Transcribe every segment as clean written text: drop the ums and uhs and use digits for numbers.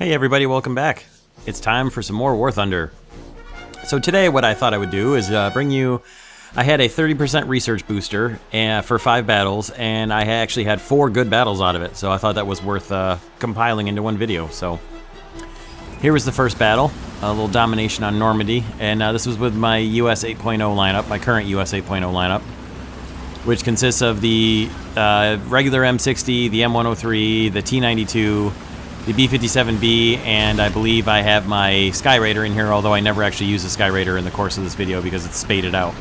Hey everybody, welcome back. It's time for some more War Thunder. So today what I thought I would do is bring you... I had a 30% research booster for 5 battles, and I actually had 4 good battles out of it, so I thought that was worth compiling into one video. So here was the first battle, a little domination on Normandy, and this was with my US 8.0 lineup, my current US 8.0 lineup, which consists of the regular M60, the M103, the T92, the B-57B, and I believe I have my Sky Raider in here, although I never actually use the Sky Raider in the course of this video because it's spaded out.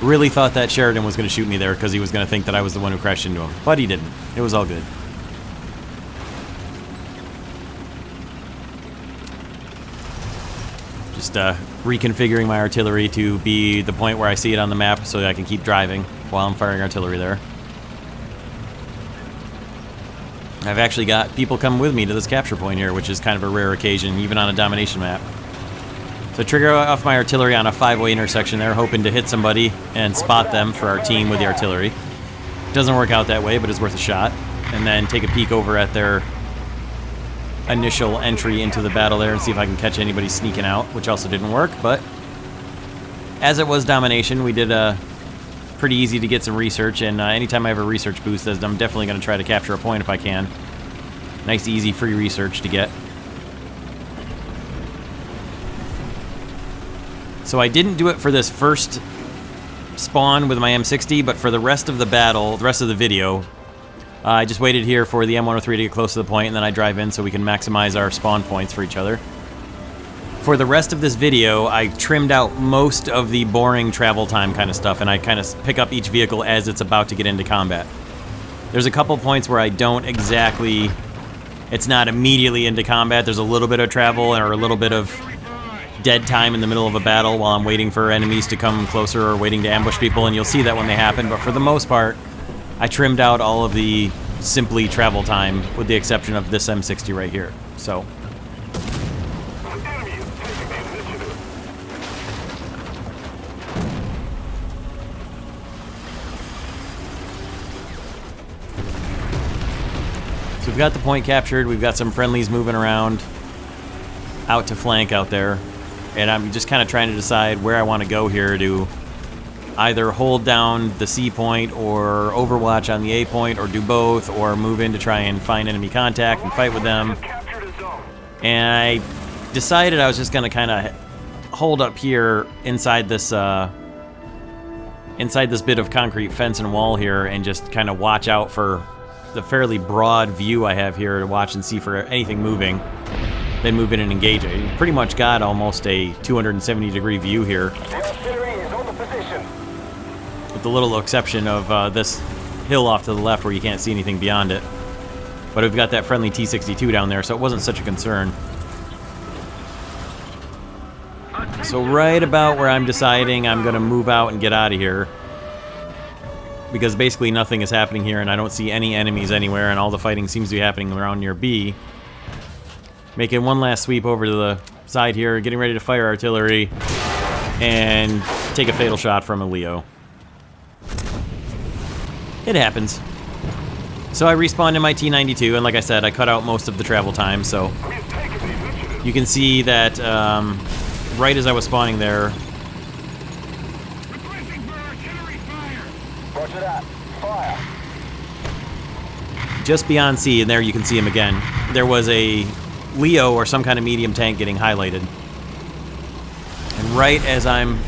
Really thought that Sheridan was going to shoot me there because he was going to think that I was the one who crashed into him, but he didn't. It was all good. Just reconfiguring my artillery to be the point where I see it on the map so that I can keep driving while I'm firing artillery there. I've actually got people come with me to this capture point here, which is kind of a rare occasion, even on a domination map. So trigger off my artillery on a 5-way intersection there, hoping to hit somebody and spot them for our team with the artillery. Doesn't work out that way, but it's worth a shot. And then take a peek over at their initial entry into the battle there and see if I can catch anybody sneaking out, which also didn't work, but as it was domination, we did pretty easy to get some research, and anytime I have a research boost, I'm definitely going to try to capture a point if I can. Nice, easy, free research to get. So I didn't do it for this first spawn with my M60, but for the rest of the battle, the rest of the video, I just waited here for the M103 to get close to the point, and then I drive in so we can maximize our spawn points for each other. For the rest of this video, I trimmed out most of the boring travel time kind of stuff, and I kind of pick up each vehicle as it's about to get into combat. There's a couple points where I don't exactly... It's not immediately into combat. There's a little bit of travel or a little bit of dead time in the middle of a battle while I'm waiting for enemies to come closer or waiting to ambush people, and you'll see that when they happen. But for the most part, I trimmed out all of the simply travel time, with the exception of this M60 right here. So... So we've got the point captured, we've got some friendlies moving around out to flank out there, and I'm just kind of trying to decide where I want to go here to either hold down the C point or overwatch on the A point, or do both, or move in to try and find enemy contact and fight with them. And I decided I was just going to kind of hold up here inside this bit of concrete fence and wall here and just kind of watch out for the fairly broad view I have here to watch and see for anything moving, then move in and engage it. You pretty much got almost a 270-degree view here, with the little exception of this hill off to the left where you can't see anything beyond it. But we've got that friendly T-62 down there, so it wasn't such a concern. So right about where I'm deciding I'm going to move out and get out of here, because basically nothing is happening here and I don't see any enemies anywhere, and all the fighting seems to be happening around near B. Making one last sweep over to the side here, getting ready to fire artillery and take a fatal shot from a Leo. It happens. So I respawned in my T92, and like I said, I cut out most of the travel time, so you can see that right as I was spawning there, just beyond C, and there you can see him again, there was a Leo or some kind of medium tank getting highlighted. And right as I'm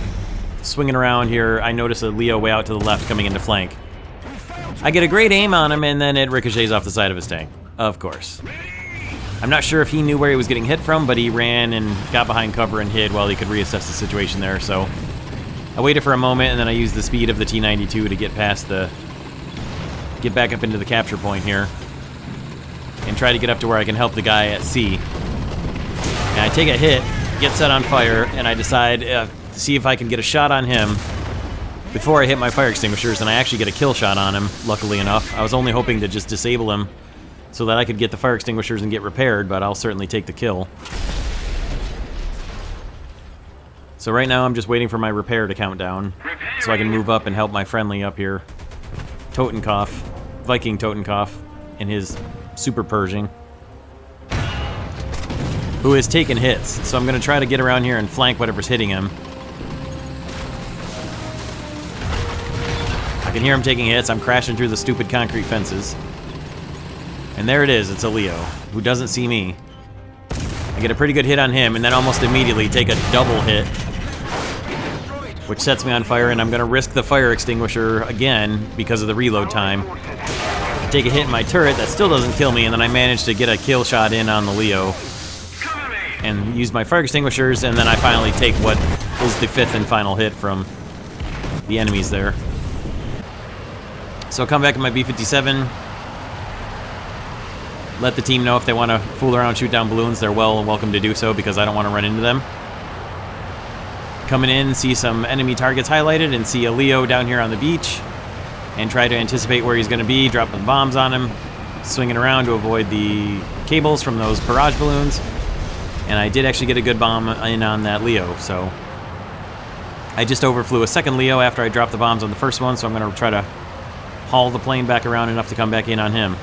swinging around here, I notice a Leo way out to the left coming into flank. I get a great aim on him, and then it ricochets off the side of his tank, of course. I'm not sure if he knew where he was getting hit from, but he ran and got behind cover and hid while he could reassess the situation there. So I waited for a moment, and then I used the speed of the T92 to get past the... get back up into the capture point here and try to get up to where I can help the guy at C. And I take a hit, get set on fire, and I decide to see if I can get a shot on him before I hit my fire extinguishers, and I actually get a kill shot on him, luckily enough. I was only hoping to just disable him so that I could get the fire extinguishers and get repaired, but I'll certainly take the kill. So right now I'm just waiting for my repair to count down so I can move up and help my friendly up here. Totenkopf, Viking Totenkopf, in his Super Pershing, who is taking hits. So I'm going to try to get around here and flank whatever's hitting him. I can hear him taking hits. I'm crashing through the stupid concrete fences. And there it is. It's a Leo, who doesn't see me. I get a pretty good hit on him, and then almost immediately take a double hit, which sets me on fire, and I'm going to risk the fire extinguisher again because of the reload time. I take a hit in my turret, that still doesn't kill me, and then I manage to get a kill shot in on the Leo and use my fire extinguishers, and then I finally take what is the 5th and final hit from the enemies there. So I'll come back in my B-57, let the team know if they want to fool around and shoot down balloons. They're welcome to do so because I don't want to run into them. Coming in, see some enemy targets highlighted, and see a Leo down here on the beach, and try to anticipate where he's going to be, dropping bombs on him, swinging around to avoid the cables from those barrage balloons. And I did actually get a good bomb in on that Leo, so I just overflew a second Leo after I dropped the bombs on the first one, so I'm going to try to haul the plane back around enough to come back in on him.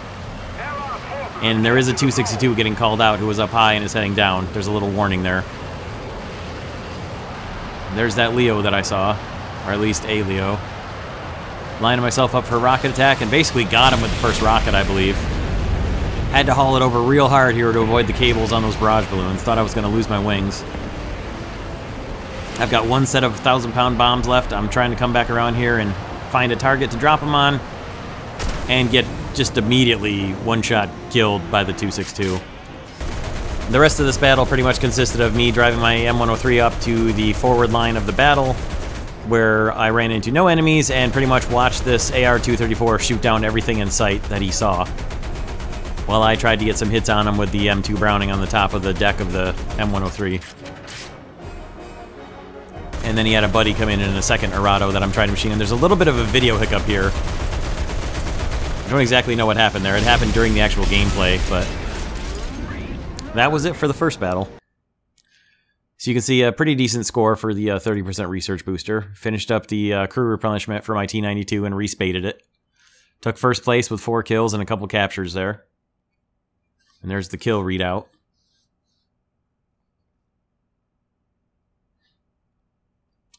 And there is a 262 getting called out who was up high and is heading down. There's a little warning there. There's that Leo that I saw, or at least a Leo. Lining myself up for a rocket attack, and basically got him with the first rocket, I believe. Had to haul it over real hard here to avoid the cables on those barrage balloons. Thought I was going to lose my wings. I've got one set of 1,000-pound bombs left. I'm trying to come back around here and find a target to drop them on, and get just immediately one-shot killed by the 262. The rest of this battle pretty much consisted of me driving my M103 up to the forward line of the battle, where I ran into no enemies and pretty much watched this AR-234 shoot down everything in sight that he saw, while I tried to get some hits on him with the M2 Browning on the top of the deck of the M103. And then he had a buddy come in a second Arado that I'm trying to machine, and there's a little bit of a video hiccup here. I don't exactly know what happened there. It happened during the actual gameplay, but that was it for the first battle. So you can see a pretty decent score for the 30% research booster. Finished up the crew replenishment for my T-92 and respaded it. Took first place with 4 kills and a couple captures there. And there's the kill readout.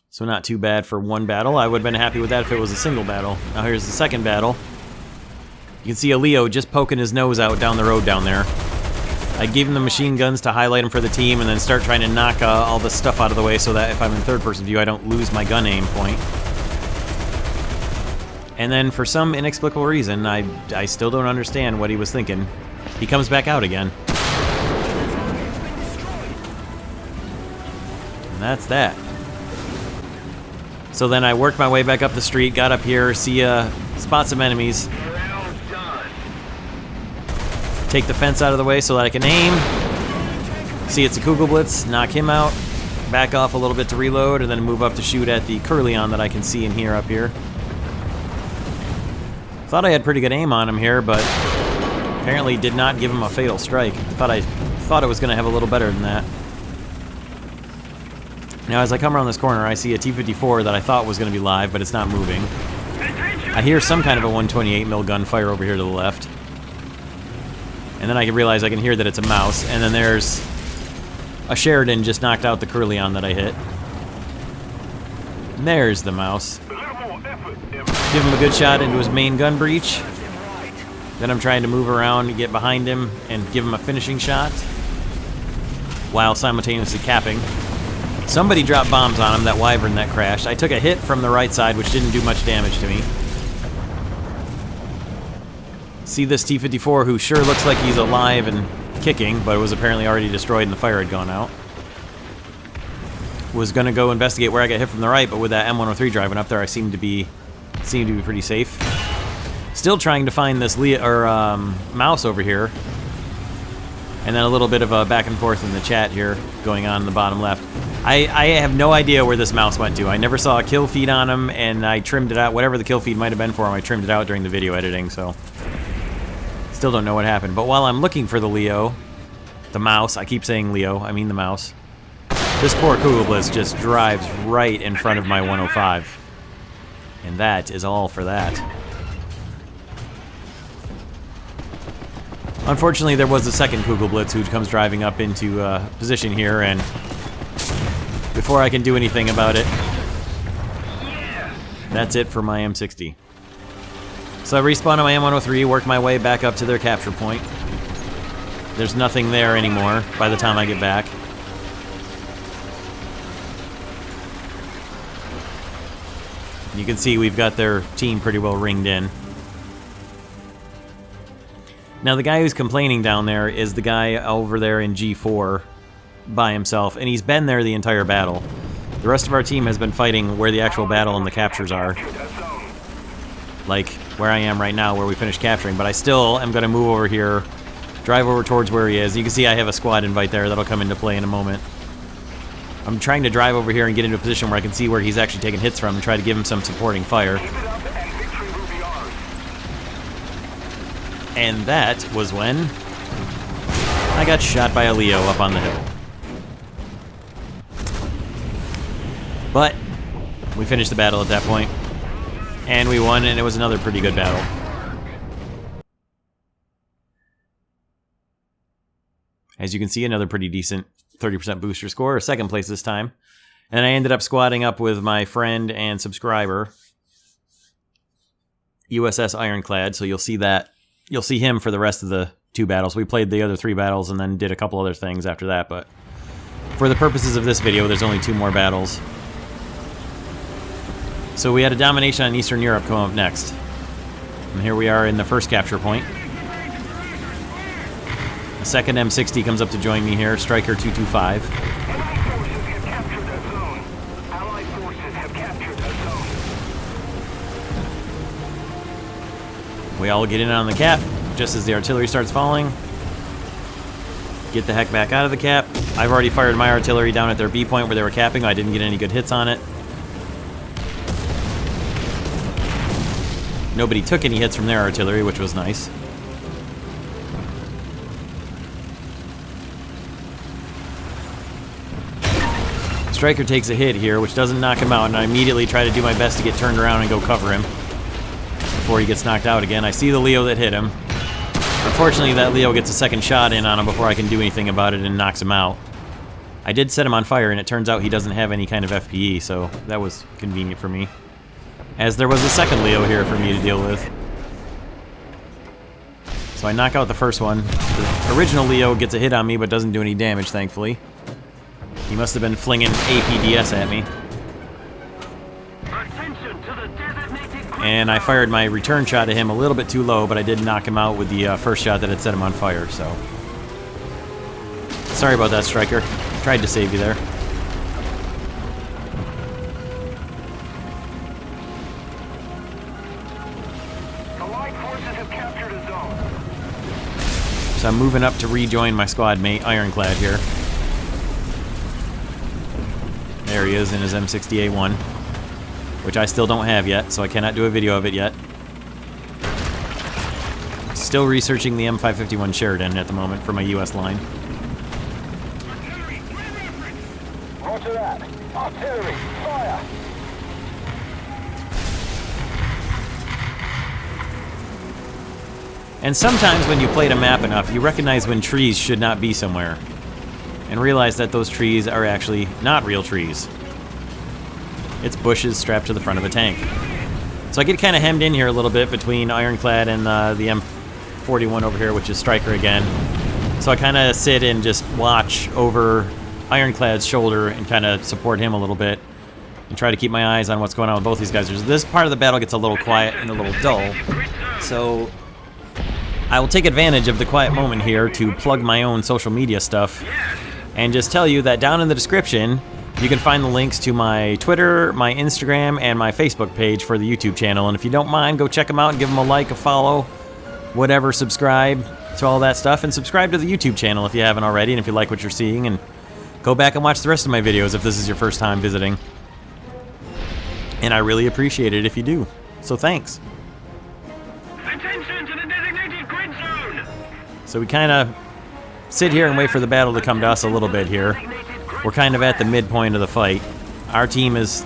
So not too bad for one battle. I would have been happy with that if it was a single battle. Now here's the second battle. You can see a Leo just poking his nose out down the road down there. I gave him the machine guns to highlight him for the team and then start trying to knock all the stuff out of the way so that if I'm in third-person view, I don't lose my gun aim point. And then for some inexplicable reason, I still don't understand what he was thinking, he comes back out again. And that's that. So then I worked my way back up the street, got up here, see spot some enemies. Take the fence out of the way so that I can aim. See, it's a Kugelblitz, knock him out, back off a little bit to reload, and then move up to shoot at the Curleon that I can see and hear up here. Thought I had pretty good aim on him here, but apparently did not give him a fatal strike. I thought it was going to have a little better than that. Now as I come around this corner, I see a T-54 that I thought was going to be live, but it's not moving. I hear some kind of a 128 mil gunfire over here to the left. And then I realize I can hear that it's a mouse, and then there's a Sheridan just knocked out the Curleon that I hit. And there's the mouse. Give him a good shot into his main gun breech. Then I'm trying to move around and get behind him and give him a finishing shot, while simultaneously capping. Somebody dropped bombs on him, that Wyvern that crashed. I took a hit from the right side, which didn't do much damage to me. See this T-54, who sure looks like he's alive and kicking, but was apparently already destroyed and the fire had gone out. Was going to go investigate where I got hit from the right, but with that M103 driving up there, I seemed to be pretty safe. Still trying to find this mouse over here. And then a little bit of a back and forth in the chat here going on in the bottom left. I have no idea where this mouse went to. I never saw a kill feed on him, and I trimmed it out. Whatever the kill feed might have been for him, I trimmed it out during the video editing, so still don't know what happened. But while I'm looking for the Leo, the mouse, I keep saying Leo, I mean the mouse, this poor Kugelblitz just drives right in front of my 105. And that is all for that. Unfortunately, there was a second Kugelblitz who comes driving up into position here, and before I can do anything about it, that's it for my M60. So I respawned on my M103, worked my way back up to their capture point. There's nothing there anymore by the time I get back. You can see we've got their team pretty well ringed in. Now the guy who's complaining down there is the guy over there in G4 by himself, and he's been there the entire battle. The rest of our team has been fighting where the actual battle and the captures are. Like where I am right now, where we finished capturing, but I still am going to move over here, drive over towards where he is. You can see I have a squad invite there that'll come into play in a moment. I'm trying to drive over here and get into a position where I can see where he's actually taking hits from and try to give him some supporting fire. And that was when I got shot by a Leo up on the hill. But we finished the battle at that point, and we won, and it was another pretty good battle. As you can see, another pretty decent 30% booster score, second place this time. And I ended up squatting up with my friend and subscriber, USS Ironclad, so you'll see that. You'll see him for the rest of the 2 battles. We played the other 3 battles and then did a couple other things after that, but for the purposes of this video, there's only 2 more battles. So we had a domination on Eastern Europe come up next. And here we are in the first capture point. The second M60 comes up to join me here, Striker 225. We all get in on the cap just as the artillery starts falling. Get the heck back out of the cap. I've already fired my artillery down at their B point where they were capping. I didn't get any good hits on it. Nobody took any hits from their artillery, which was nice. Striker takes a hit here, which doesn't knock him out, and I immediately try to do my best to get turned around and go cover him before he gets knocked out again. I see the Leo that hit him. Unfortunately, that Leo gets a second shot in on him before I can do anything about it and knocks him out. I did set him on fire, and it turns out he doesn't have any kind of FPE, so that was convenient for me. As there was a second Leo here for me to deal with. So I knock out the first one. The original Leo gets a hit on me, but doesn't do any damage, thankfully. He must have been flinging APDS at me. And I fired my return shot at him a little bit too low, but I did knock him out with the first shot that had set him on fire, so. Sorry about that, Striker. Tried to save you there. So I'm moving up to rejoin my squad mate, Ironclad, here. There he is in his M60A1, which I still don't have yet, so I cannot do a video of it yet. Still researching the M551 Sheridan at the moment for my US line. Roger that. Artillery, fire! And sometimes when you played a map enough, you recognize when trees should not be somewhere, and realize that those trees are actually not real trees. It's bushes strapped to the front of a tank. So I get kind of hemmed in here a little bit between Ironclad and the M41 over here, which is Striker again. So I kind of sit and just watch over Ironclad's shoulder and kind of support him a little bit and try to keep my eyes on what's going on with both these guys. This part of the battle gets a little quiet and a little dull, so I will take advantage of the quiet moment here to plug my own social media stuff and just tell you that down in the description you can find the links to my Twitter, my Instagram, and my Facebook page for the YouTube channel. And if you don't mind, go check them out and give them a like, a follow, whatever, subscribe to all that stuff. And subscribe to the YouTube channel if you haven't already and if you like what you're seeing. And go back and watch the rest of my videos if this is your first time visiting. And I really appreciate it if you do. So thanks. Attention to the designated grid zone! So we kind of sit here and wait for the battle to come to us a little bit here. We're kind of at the midpoint of the fight. Our team is...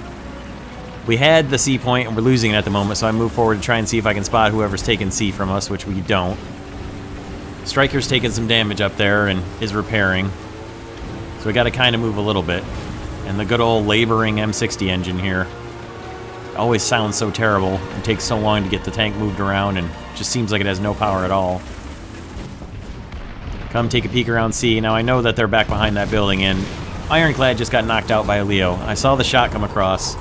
We had the C point and we're losing it at the moment, so I move forward to try and see if I can spot whoever's taking C from us, which we don't. Striker's taking some damage up there and is repairing. So we got to kind of move a little bit. And the good old laboring M60 engine here always sounds so terrible. It takes so long to get the tank moved around and just seems like it has no power at all. Come take a peek around C. Now I know that they're back behind that building, and Ironclad just got knocked out by a Leo. I saw the shot come across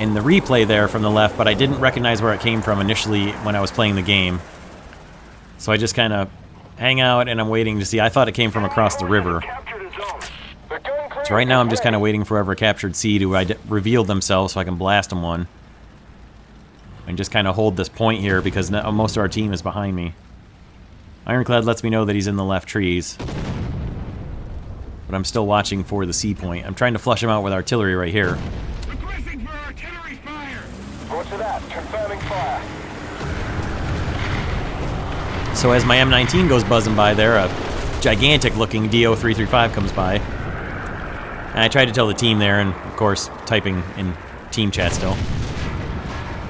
in the replay there from the left, but I didn't recognize where it came from initially when I was playing the game. So I just kind of hang out and I'm waiting to see. I thought it came from across the river. So right now I'm just kind of waiting for whoever captured C to reveal themselves so I can blast them one. And just kind of hold this point here because most of our team is behind me. Ironclad lets me know that he's in the left trees. But I'm still watching for the C point. I'm trying to flush him out with artillery right here. Requesting for artillery fire. Roger that. Confirming fire. So as my M19 goes buzzing by there, a gigantic-looking DO-335 comes by. And I tried to tell the team there, and of course, typing in team chat still.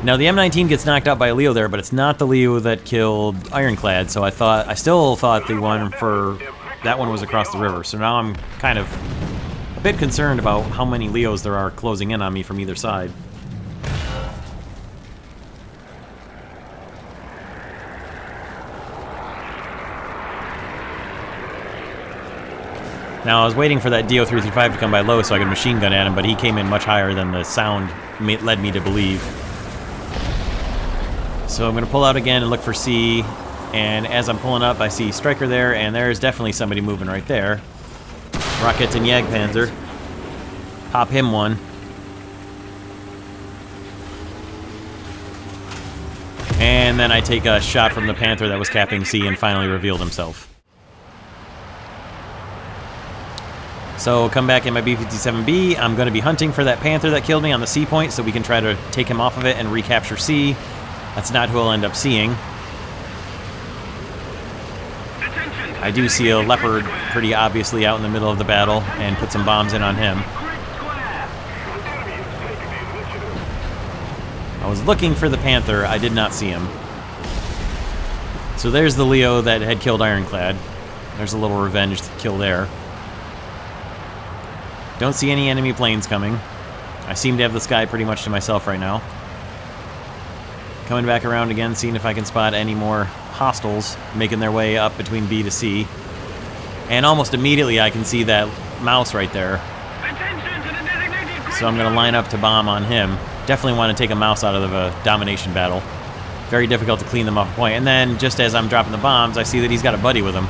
Now the M19 gets knocked out by a Leo there, but it's not the Leo that killed Ironclad, so I still thought the one for that one was across the river. So now I'm kind of a bit concerned about how many Leos there are closing in on me from either side. Now I was waiting for that DO-335 to come by low so I could machine gun at him, but he came in much higher than the sound led me to believe. So I'm going to pull out again and look for C, and as I'm pulling up I see Striker there, and there's definitely somebody moving right there. Rocket and Jagdpanzer. Pop him one. And then I take a shot from the Panther that was capping C and finally revealed himself. So come back in my B-57B. I'm going to be hunting for that Panther that killed me on the C point so we can try to take him off of it and recapture C. That's not who I'll end up seeing. I do see a Leopard pretty obviously out in the middle of the battle and put some bombs in on him. I was looking for the Panther. I did not see him. So there's the Leo that had killed Ironclad. There's a little revenge kill there. Don't see any enemy planes coming. I seem to have the sky pretty much to myself right now. Coming back around again, seeing if I can spot any more hostiles making their way up between B to C. And almost immediately I can see that mouse right there. So I'm going to line up to bomb on him. Definitely want to take a mouse out of the domination battle. Very difficult to clean them off a point. And then just as I'm dropping the bombs, I see that he's got a buddy with him.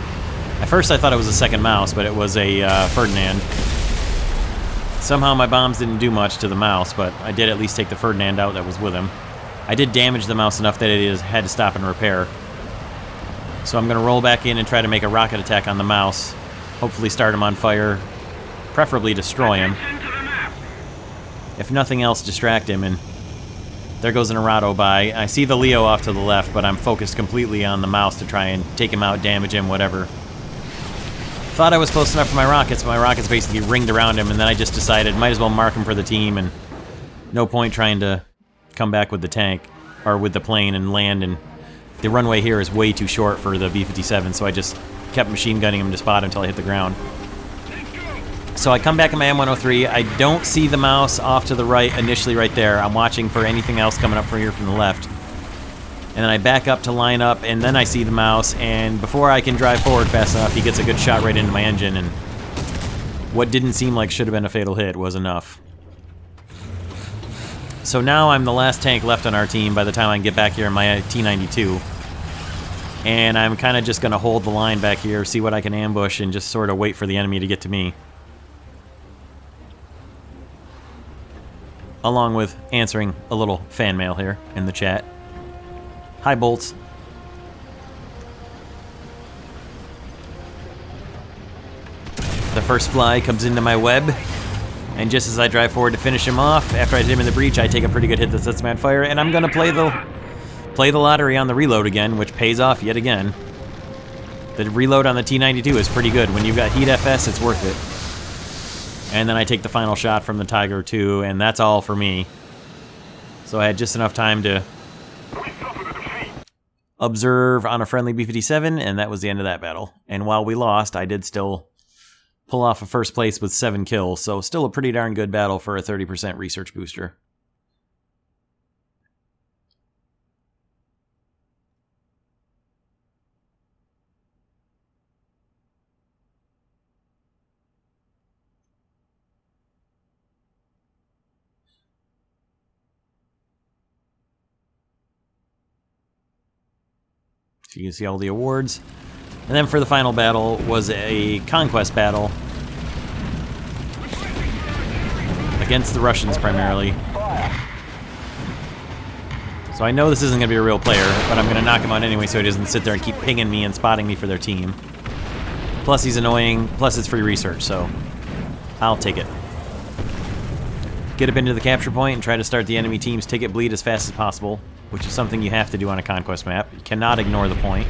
At first I thought it was a second mouse, but it was a Ferdinand. Somehow my bombs didn't do much to the mouse, but I did at least take the Ferdinand out that was with him. I did damage the mouse enough that it had to stop and repair. So I'm going to roll back in and try to make a rocket attack on the mouse. Hopefully start him on fire. Preferably destroy him. If nothing else, distract him. And there goes an Arado by. I see the Leo off to the left, but I'm focused completely on the mouse to try and take him out, damage him, whatever. Thought I was close enough for my rockets, but my rockets basically ringed around him, and then I just decided might as well mark him for the team, and no point trying to come back with the tank, or with the plane and land, and the runway here is way too short for the B-57, so I just kept machine gunning him to spot until I hit the ground. So I come back in my M103, I don't see the mouse off to the right initially right there. I'm watching for anything else coming up from here from the left. And then I back up to line up, and then I see the mouse, and before I can drive forward fast enough, he gets a good shot right into my engine, and what didn't seem like should have been a fatal hit was enough. So now I'm the last tank left on our team by the time I can get back here in my T-92. And I'm kind of just going to hold the line back here, see what I can ambush, and just sort of wait for the enemy to get to me. Along with answering a little fan mail here in the chat. Hi, Bolts. The first fly comes into my web, and just as I drive forward to finish him off, after I hit him in the breach, I take a pretty good hit that sets him on fire, and I'm going to play the lottery on the reload again, which pays off yet again. The reload on the T-92 is pretty good. When you've got Heat FS, it's worth it. And then I take the final shot from the Tiger II, and that's all for me. So I had just enough time to... observe on a friendly B-57, and that was the end of that battle. And while we lost, I did still pull off a first place with 7 kills, so still a pretty darn good battle for a 30% research booster. So you can see all the awards. And then for the final battle was a Conquest battle against the Russians primarily. So I know this isn't going to be a real player, but I'm going to knock him out anyway so he doesn't sit there and keep pinging me and spotting me for their team. Plus he's annoying, plus it's free research, so I'll take it. Get up into the capture point and try to start the enemy team's ticket bleed as fast as possible, which is something you have to do on a Conquest map. You cannot ignore the point.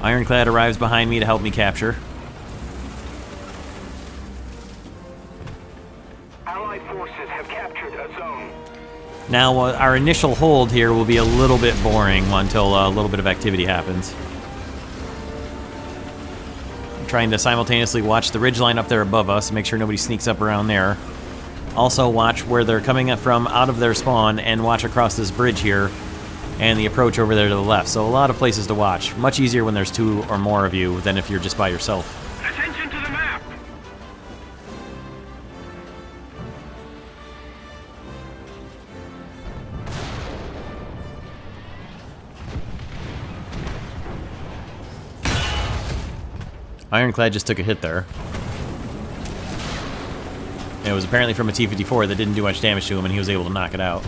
Ironclad arrives behind me to help me capture. Allied forces have captured a zone. Now, our initial hold here will be a little bit boring until a little bit of activity happens. I'm trying to simultaneously watch the ridgeline up there above us, make sure nobody sneaks up around there. Also watch where they're coming up from out of their spawn, and watch across this bridge here and the approach over there to the left. So a lot of places to watch. Much easier when there's 2 or more of you than if you're just by yourself. Attention to the map. Ironclad just took a hit there. And it was apparently from a T-54 that didn't do much damage to him, and he was able to knock it out.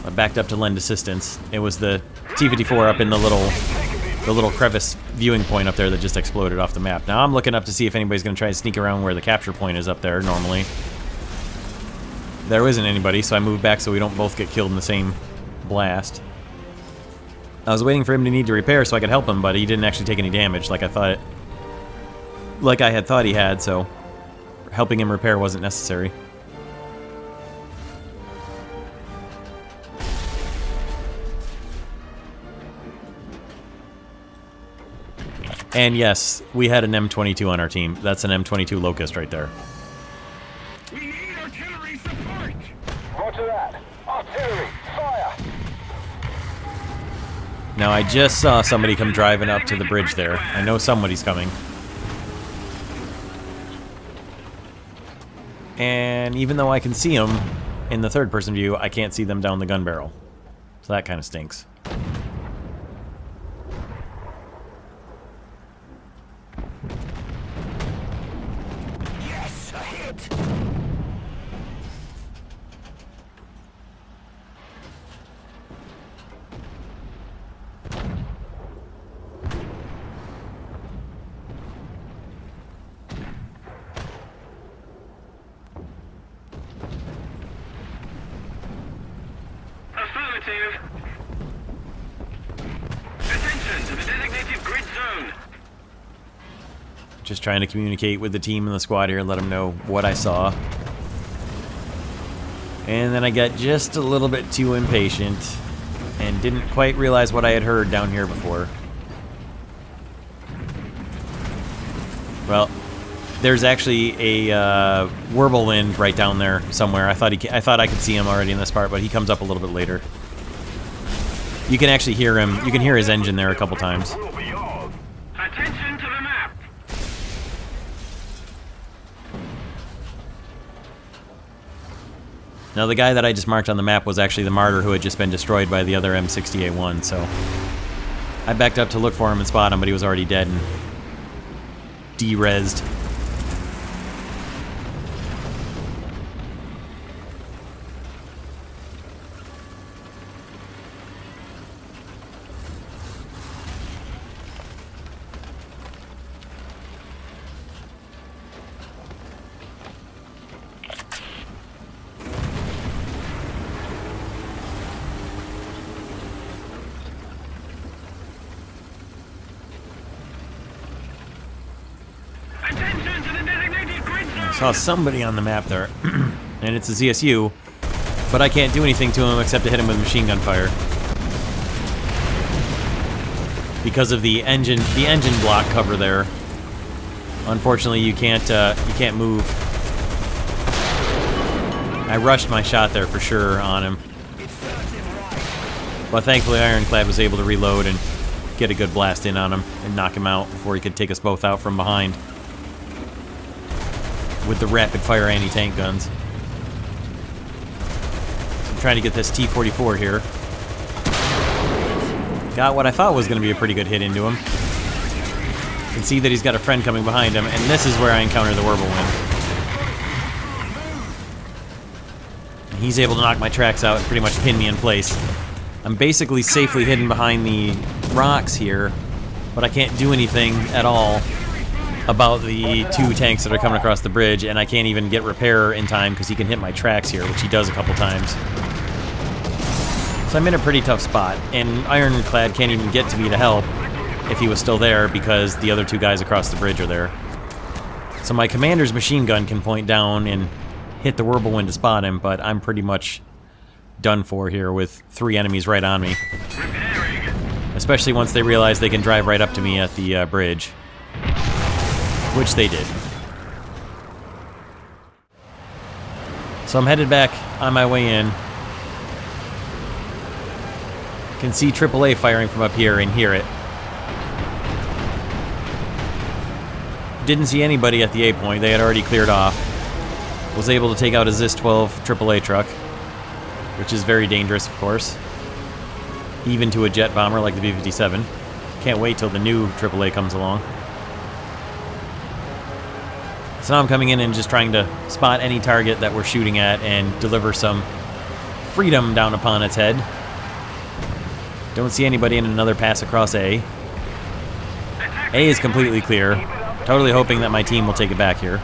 I backed up to lend assistance. It was the T-54 up in the little crevice viewing point up there that just exploded off the map. Now I'm looking up to see if anybody's going to try to sneak around where the capture point is up there normally. There isn't anybody, so I moved back so we don't both get killed in the same blast. I was waiting for him to need to repair so I could help him, but he didn't actually take any damage like I had thought he had, so helping him repair wasn't necessary. And yes, we had an M22 on our team. That's an M22 Locust right there. We need artillery support. Roger that. Artillery, fire! Now I just saw somebody come driving up to the bridge there. I know somebody's coming. And even though I can see them in the third-person view, I can't see them down the gun barrel. So that kind of stinks. Yes, a hit. Affirmative. Attention to the designated grid zone. Just trying to communicate with the team and the squad here and let them know what I saw. And then I got just a little bit too impatient and didn't quite realize what I had heard down here before. Well, there's actually a whirlwind right down there somewhere. I thought I could see him already in this part, but he comes up a little bit later. You can actually hear him. You can hear his engine there a couple times. Attention to the map. Now, the guy that I just marked on the map was actually the martyr who had just been destroyed by the other M60A1, so I backed up to look for him and spot him, but he was already dead and de-rezzed. Attention to the designated grid zone. Saw somebody on the map there, and it's a ZSU, But I can't do anything to him except to hit him with machine gun fire. Because of the engine block cover there. Unfortunately, you can't move. I rushed my shot there for sure on him. But thankfully, Ironclad was able to reload and get a good blast in on him and knock him out before he could take us both out from behind with the rapid-fire anti-tank guns. So I'm trying to get this T-44 here. Got what I thought was going to be a pretty good hit into him. You can see that he's got a friend coming behind him, and this is where I encounter the whirlwind. And he's able to knock my tracks out and pretty much pin me in place. I'm basically safely hidden behind the rocks here, but I can't do anything at all about the two tanks that are coming across the bridge, and I can't even get repair in time because he can hit my tracks here, which he does a couple times. So I'm in a pretty tough spot, and Ironclad can't even get to me to help if he was still there because the other two guys across the bridge are there. So my commander's machine gun can point down and hit the whirlwind to spot him, but I'm pretty much done for here with 3 enemies right on me. Especially once they realize they can drive right up to me at the bridge. Which they did. So I'm headed back on my way in. Can see AAA firing from up here and hear it. Didn't see anybody at the A point. They had already cleared off. Was able to take out a ZIS-12 AAA truck, which is very dangerous, of course. Even to a jet bomber like the B-57. Can't wait till the new AAA comes along. So now I'm coming in and just trying to spot any target that we're shooting at and deliver some freedom down upon its head. Don't see anybody in another pass across A. A is completely clear. Totally hoping that my team will take it back here.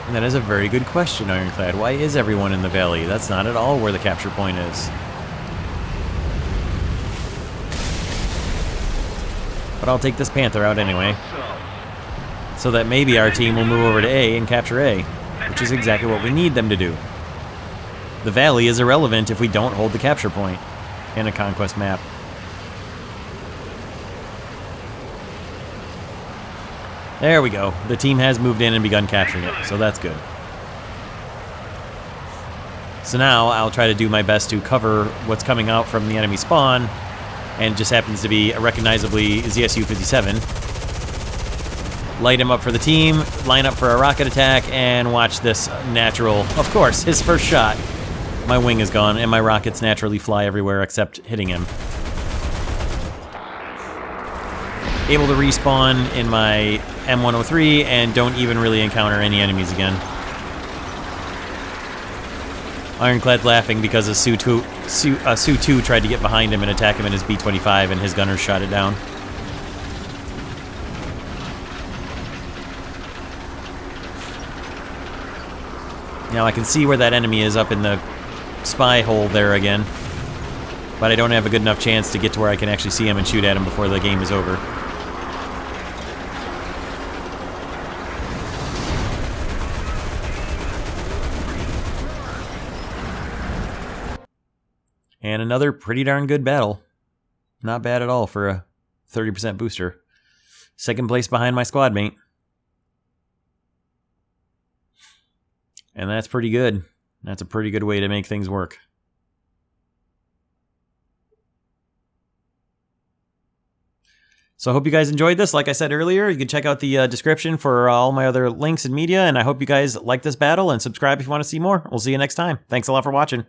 And that is a very good question, Ironclad. Why is everyone in the valley? That's not at all where the capture point is. But I'll take this Panther out anyway. So that maybe our team will move over to A and capture A, which is exactly what we need them to do. The valley is irrelevant if we don't hold the capture point in a Conquest map. There we go. The team has moved in and begun capturing it, so that's good. So now I'll try to do my best to cover what's coming out from the enemy spawn, and it just happens to be a recognizably ZSU-57. Light him up for the team, line up for a rocket attack, and watch this natural, of course, his first shot. My wing is gone, and my rockets naturally fly everywhere except hitting him. Able to respawn in my M103 and don't even really encounter any enemies again. Ironclad's laughing because a Su-2 tried to get behind him and attack him in his B-25 and his gunners shot it down. Now I can see where that enemy is up in the spy hole there again, but I don't have a good enough chance to get to where I can actually see him and shoot at him before the game is over. And another pretty darn good battle. Not bad at all for a 30% booster. Second place behind my squad mate. And that's pretty good. That's a pretty good way to make things work. So I hope you guys enjoyed this. Like I said earlier, you can check out the description for all my other links and media. And I hope you guys like this battle and subscribe if you want to see more. We'll see you next time. Thanks a lot for watching.